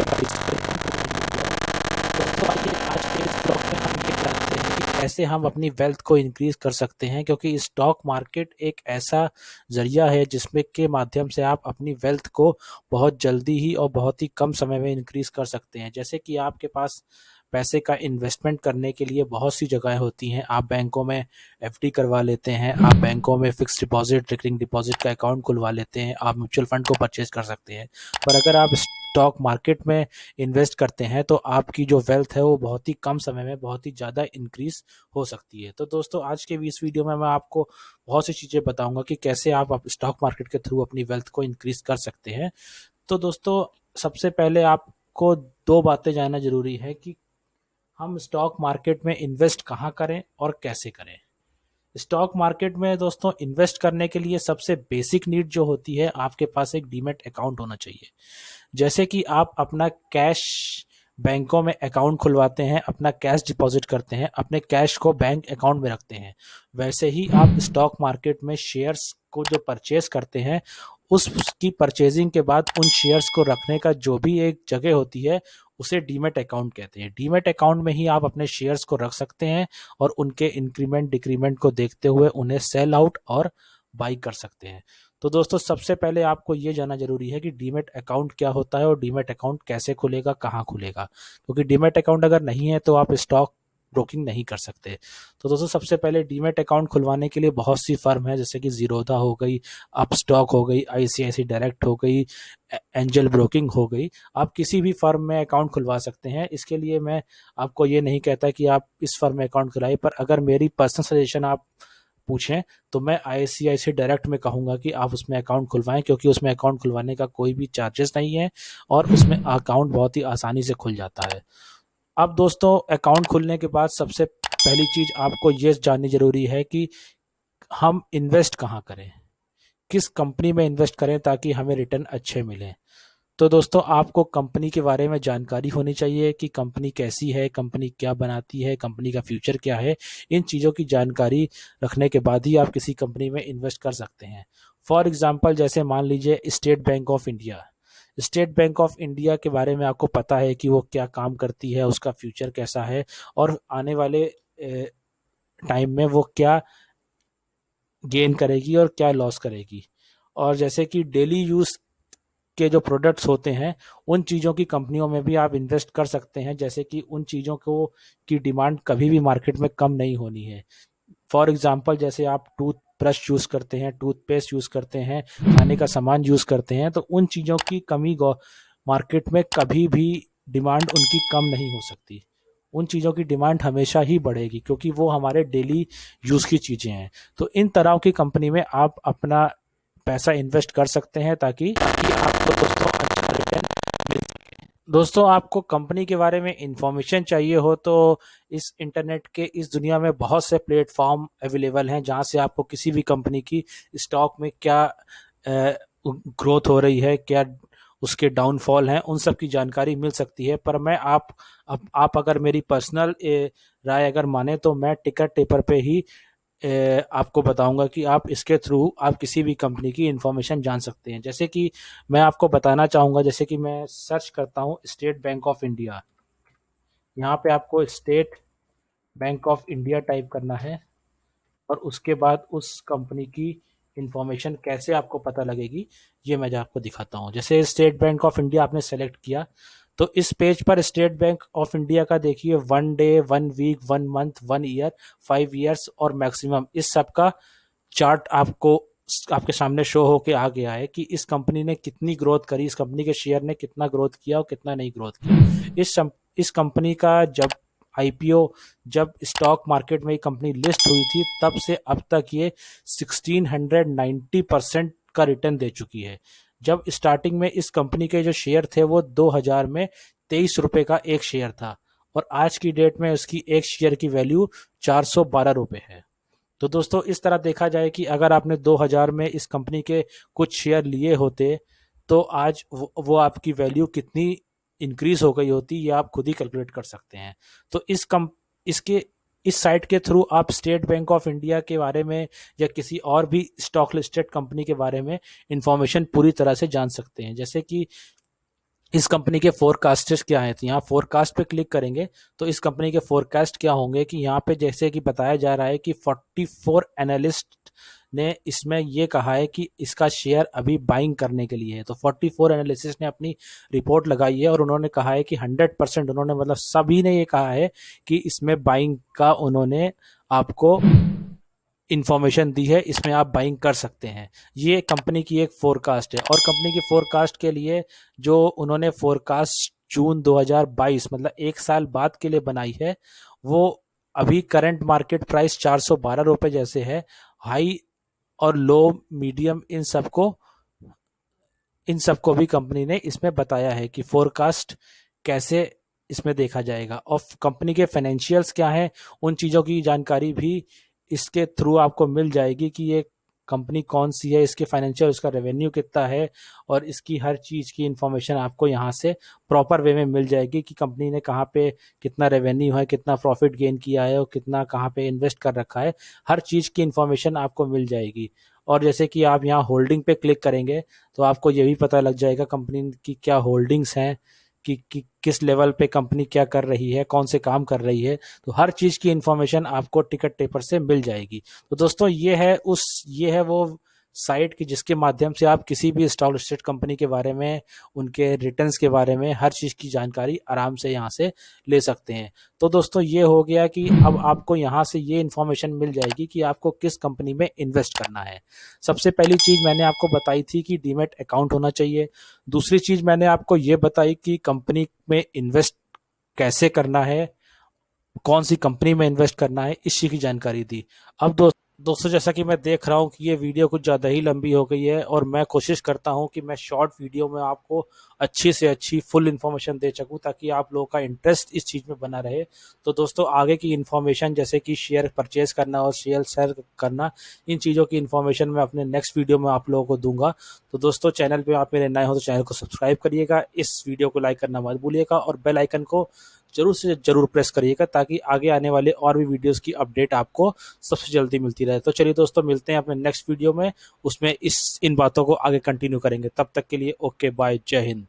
का हिस्सा है, दोस्तों आइए आज के इस ब्लॉग में हम ये जानते हैं कि कैसे हम अपनी वेल्थ को इंक्रीज कर सकते हैं, क्योंकि स्टॉक मार्केट एक ऐसा जरिया है जिसमें के माध्यम से आप अपनी वेल्थ को बहुत जल्दी ही और बहुत ही कम समय में इंक्रीज कर सकते हैं। जैसे कि आपके पास पैसे का इन्वेस्टमेंट करने के लिए बहुत सी जगहें होती हैं। आप बैंकों में एफडी करवा लेते हैं, आप बैंकों में फिक्स डिपॉजिट, रिकरिंग डिपॉजिट का अकाउंट खुलवा लेते हैं, आप म्यूचुअल फंड को परचेज कर सकते हैं। पर अगर आप स्टॉक मार्केट में इन्वेस्ट करते हैं तो आपकी जो वेल्थ है वो बहुत ही कम समय में बहुत ही ज़्यादा इंक्रीज हो सकती है। तो दोस्तों आज के इस वीडियो में मैं आपको बहुत सी चीज़ें बताऊंगा कि कैसे आप स्टॉक मार्केट के थ्रू अपनी वेल्थ को इंक्रीज कर सकते हैं। तो दोस्तों सबसे पहले आपको दो बातें जानना जरूरी है कि हम स्टॉक मार्केट में इन्वेस्ट कहाँ करें और कैसे करें। स्टॉक मार्केट में दोस्तों इन्वेस्ट करने के लिए सबसे बेसिक नीड जो होती है, आपके पास एक डीमैट अकाउंट होना चाहिए। जैसे कि आप अपना कैश बैंकों में अकाउंट खुलवाते हैं, अपना कैश डिपॉजिट करते हैं, अपने कैश को बैंक अकाउंट में रखते हैं, वैसे ही आप स्टॉक मार्केट में शेयर्स को जो परचेज करते हैं, उसकी परचेजिंग के बाद उन शेयर्स को रखने का जो भी एक जगह होती है उसे डीमैट अकाउंट कहते हैं। डीमैट अकाउंट में ही आप अपने शेयर्स को रख सकते हैं और उनके इंक्रीमेंट डिक्रीमेंट को देखते हुए उन्हें सेल आउट और बाई कर सकते हैं। तो दोस्तों सबसे पहले आपको ये जानना जरूरी है कि डीमैट अकाउंट क्या होता है और डीमैट अकाउंट कैसे खुलेगा, कहाँ खुलेगा, क्योंकि डीमैट अकाउंट अगर नहीं है तो आप स्टॉक ब्रोकिंग नहीं कर सकते। तो दोस्तों सबसे पहले डीमैट अकाउंट खुलवाने के लिए बहुत सी फर्म है, जैसे कि जीरोधा हो गई, अपस्टॉक हो गई, आईसीआईसी डायरेक्ट हो गई, एंजल ब्रोकिंग हो गई। आप किसी भी फर्म में अकाउंट खुलवा सकते हैं। इसके लिए मैं आपको ये नहीं कहता कि आप इस फर्म में अकाउंट खुलाएं, पर अगर मेरी पर्सनल सजेशन आप पूछें तो मैं आईसीआईसी डायरेक्ट में कहूंगा कि आप उसमें अकाउंट खुलवाएं, क्योंकि उसमें अकाउंट खुलवाने का कोई भी चार्जेस नहीं है और उसमें अकाउंट बहुत ही आसानी से खुल जाता है। अब दोस्तों अकाउंट खुलने के बाद सबसे पहली चीज आपको ये जाननी जरूरी है कि हम इन्वेस्ट कहाँ करें, किस कंपनी में इन्वेस्ट करें ताकि हमें रिटर्न अच्छे मिले। तो दोस्तों आपको कंपनी के बारे में जानकारी होनी चाहिए कि कंपनी कैसी है, कंपनी क्या बनाती है, कंपनी का फ्यूचर क्या है। इन चीज़ों की जानकारी रखने के बाद ही आप किसी कंपनी में इन्वेस्ट कर सकते हैं। फॉर एग्जांपल जैसे मान लीजिए state bank of India. State bank of India के बारे में आपको पता है कि वो क्या काम करती है, उसका फ्यूचर कैसा है और आने वाले टाइम में वो क्या गेन करेगी और क्या लॉस करेगी। और जैसे कि डेली यूज़ के जो प्रोडक्ट्स होते हैं उन चीज़ों की कंपनियों में भी आप इन्वेस्ट कर सकते हैं, जैसे कि उन चीज़ों को की डिमांड कभी भी मार्केट में कम नहीं होनी है। फॉर एग्जांपल जैसे आप टूथ ब्रश यूज़ करते हैं, टूथपेस्ट यूज़ करते हैं, खाने का सामान यूज़ करते हैं, तो उन चीज़ों की कमी मार्केट में कभी भी डिमांड उनकी कम नहीं हो सकती। उन चीज़ों की डिमांड हमेशा ही बढ़ेगी क्योंकि वो हमारे डेली यूज़ की चीज़ें हैं। तो इन तरह की कंपनी में आप अपना पैसा इन्वेस्ट कर सकते हैं ताकि आपको दोस्तों अच्छा रिटर्न मिल सके। दोस्तों आपको कंपनी के बारे में इंफॉर्मेशन चाहिए हो तो इस इंटरनेट के इस दुनिया में बहुत से प्लेटफॉर्म अवेलेबल हैं जहां से आपको किसी भी कंपनी की स्टॉक में क्या ग्रोथ हो रही है, क्या उसके डाउनफॉल हैं, उन सब की जानकारी मिल सकती है। पर मैं आप अगर मेरी पर्सनल राय अगर माने तो मैं टिकर टेपर पे ही आपको बताऊंगा कि आप इसके थ्रू आप किसी भी कंपनी की इंफॉर्मेशन जान सकते हैं। जैसे कि मैं आपको बताना चाहूँगा, जैसे कि मैं सर्च करता हूँ स्टेट बैंक ऑफ इंडिया, यहाँ पे आपको state bank of India type करना है और उसके बाद उस कंपनी की इंफॉर्मेशन कैसे आपको पता लगेगी ये मैं आपको दिखाता हूँ। जैसे स्टेट बैंक ऑफ इंडिया आपने सेलेक्ट किया तो इस पेज पर स्टेट बैंक ऑफ इंडिया का देखिए 1 day, 1 week, 1 month, 1 year, 5 years और मैक्सिमम, इस सब का चार्ट आपको आपके सामने शो होके आ गया है कि इस कंपनी ने कितनी ग्रोथ करी, इस कंपनी के शेयर ने कितना ग्रोथ किया और कितना नहीं ग्रोथ किया। इस कंपनी का जब आईपीओ, जब स्टॉक मार्केट में ये कंपनी लिस्ट हुई थी तब से अब तक ये 1690% का रिटर्न दे चुकी है। जब स्टार्टिंग में इस कंपनी के जो शेयर थे वो 2000 में 23 रुपए का एक शेयर था और आज की डेट में उसकी एक शेयर की वैल्यू 412 रुपए है। तो दोस्तों इस तरह देखा जाए कि अगर आपने 2000 में इस कंपनी के कुछ शेयर लिए होते तो आज वो आपकी वैल्यू कितनी इंक्रीज हो गई होती, ये आप खुद ही कैलकुलेट कर सकते हैं। तो इसके इस साइट के थ्रू आप स्टेट बैंक ऑफ इंडिया के बारे में या किसी और भी स्टॉक लिस्टेड कंपनी के बारे में इंफॉर्मेशन पूरी तरह से जान सकते हैं। जैसे कि इस कंपनी के फोरकास्टेस क्या हैं, तो यहाँ फोरकास्ट पे क्लिक करेंगे तो इस कंपनी के फोरकास्ट क्या होंगे कि यहाँ पे जैसे कि बताया जा रहा है कि 44 एनालिस्ट ने इसमें ये कहा है कि इसका शेयर अभी बाइंग करने के लिए है। तो 44 एनालिस्ट ने अपनी रिपोर्ट लगाई है और उन्होंने कहा है कि 100%, उन्होंने मतलब सभी ने ये कहा है कि इसमें बाइंग का उन्होंने आपको इंफॉर्मेशन दी है, इसमें आप बाइंग कर सकते हैं। ये कंपनी की एक फोरकास्ट है। और कंपनी की फोरकास्ट के लिए जो उन्होंने फोरकास्ट जून 2022 मतलब एक साल बाद के लिए बनाई है, वो अभी करंट मार्केट प्राइस 412 रुपए जैसे है। हाई और लो मीडियम इन सबको भी कंपनी ने इसमें बताया है कि फोरकास्ट कैसे इसमें देखा जाएगा। और कंपनी के फाइनेंशियल्स क्या हैं, उन चीज़ों की जानकारी भी इसके थ्रू आपको मिल जाएगी कि ये कंपनी कौन सी है, इसके फाइनेंशियल, उसका रेवेन्यू कितना है, और इसकी हर चीज़ की इंफॉर्मेशन आपको यहाँ से प्रॉपर वे में मिल जाएगी कि कंपनी ने कहाँ पे कितना रेवेन्यू है, कितना प्रॉफिट गेन किया है और कितना कहाँ पे इन्वेस्ट कर रखा है। हर चीज़ की इंफॉर्मेशन आपको मिल जाएगी। और जैसे कि आप यहाँ होल्डिंग पे क्लिक करेंगे तो आपको ये भी पता लग जाएगा कंपनी की क्या होल्डिंग्स हैं, कि किस लेवल पे कंपनी क्या कर रही है, कौन से काम कर रही है। तो हर चीज़ की इंफॉर्मेशन आपको टिकट पेपर से मिल जाएगी। तो दोस्तों ये है वो साइट की जिसके माध्यम से आप किसी भी स्टॉक लिस्टेड कंपनी के बारे में, उनके रिटर्न्स के बारे में, हर चीज़ की जानकारी आराम से यहाँ से ले सकते हैं। तो दोस्तों ये हो गया कि अब आपको यहाँ से ये इन्फॉर्मेशन मिल जाएगी कि आपको किस कंपनी में इन्वेस्ट करना है। सबसे पहली चीज़ मैंने आपको बताई थी कि डीमैट अकाउंट होना चाहिए। दूसरी चीज़ मैंने आपको ये बताई कि कंपनी में इन्वेस्ट कैसे करना है, कौन सी कंपनी में इन्वेस्ट करना है, इस चीज़ की जानकारी दी। अब दोस्तों जैसा कि मैं देख रहा हूँ कि ये वीडियो कुछ ज़्यादा ही लंबी हो गई है और मैं कोशिश करता हूँ कि मैं शॉर्ट वीडियो में आपको अच्छी से अच्छी फुल इन्फॉर्मेशन दे सकूँ ताकि आप लोगों का इंटरेस्ट इस चीज़ में बना रहे। तो दोस्तों आगे की इन्फॉर्मेशन जैसे कि शेयर परचेज करना और शेयर सेल करना, इन चीज़ों की इन्फॉर्मेशन मैं अपने नेक्स्ट वीडियो में आप लोगों को दूंगा। तो दोस्तों चैनल पे आप मेरे नए हो तो चैनल को सब्सक्राइब करिएगा, इस वीडियो को लाइक करना मत भूलिएगा और बेल आइकन को जरूर से जरूर प्रेस करिएगा ताकि आगे आने वाले और भी वीडियोस की अपडेट आपको सबसे जल्दी मिलती रहे। तो चलिए दोस्तों मिलते हैं अपने नेक्स्ट वीडियो में, उसमें इन बातों को आगे कंटिन्यू करेंगे। तब तक के लिए ओके बाय, जय हिंद।